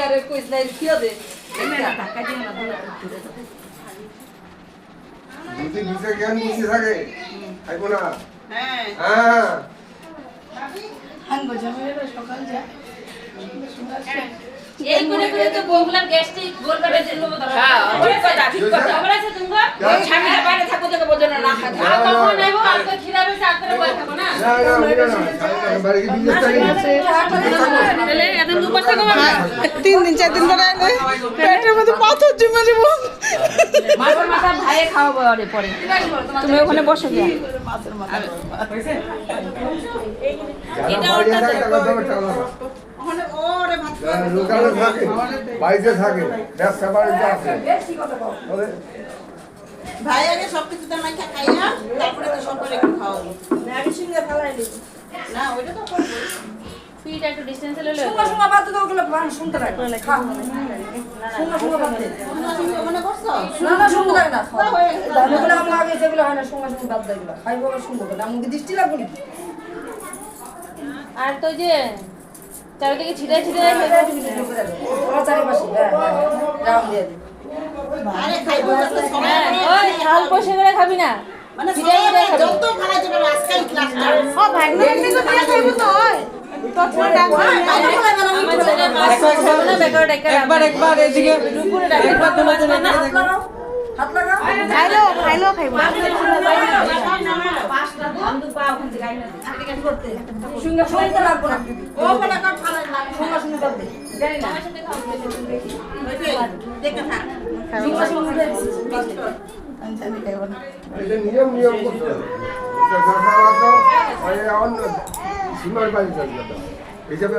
আরে কইছ না কিও দে টাকা দিয়ে না বলে বুঝি বুঝে জ্ঞান বুঝি থাকে খাইবো না হ্যাঁ হ্যাঁ আনবো জমিয়ে সকাল যা এই করে করে তো বগুলার গ্যাস্ট্রিক গোলবারে জন্য বদল হ্যাঁ ঠিক কথা খবর আছে তুমি ছামিটা বাইরে থাকো তো বোঝো না খা খা কখন নাইবো আর তো খিরাবে সাথে বই খাবো না না বাড়ি কি বিজনেস থাকে তাহলে এত দুপার থেকে বাবা 3 দিন 4 দিন ধরে আইলে পেটের মধ্যে পাথর জমে যাব মাছের মাথা ভাইয়ে খাওয়াবো আরে পরে তুমি ওখানে বসো গিয়া মাছের মাথা এটা ওটা টাকা ওখানে ওরে ভাত লোকালে থাকে বাইরে থাকে ব্যবসা বাণিজ্য আছে ভাই আগে সবকিছু তো মাইখা খাইয়া তারপরে তো সব করে একটু খাওয়াবো ম্যাগি সিঙ্গা ফালাইলি না ওইটা তো করবো ফিটা একটু ডিসটেন্সে লইলো সুমা বাদ দাও ওগুলো বান শুনতে লাগে খা সুমা বাদ দে ওখানে বসছো না শুনতে লাগে না দামগুলো আমরা আগে যেগুলো হয় না সুমা বাদ দেয় এগুলো খাইবো আর শুনবো না আমাকে দৃষ্টি লাগবে না আর তো যে চারিদিকে ছিটাই ছিটাই চারিপাশে রাউন্ড দিয়ে দিই আরে খাইবো তো সবাই ওই থাল কষে করে খাবি না মানে ছিটাই ছিটাই খাবি যত খাওয়া যাবে আজকাল ক্লাসটা ও ভাগনা একদিন তো দিয়ে খাইবো তো হয় তখন ডাকবো আমার ছেলে মাছ খাবে না বেকার ডাকা একবার এদিকে দুপুরে ডাকা একবার তোমার না হাত লাগাও খাইলো খাইবো পাঁচটা বন্ধু পা ওখান থেকে আইনা করতে শুনতে শুনতে লাগবো না ও বলে কাট ফালাই শুনতে শুনতে বাদ দে জানি না দেখে থাক শুনতে শুনতে জানি খাইবো না এটা নিয়ম করতে হবে এটা সরকার তো অন্য সীমার বাইরে চলে যাবে হিসাবে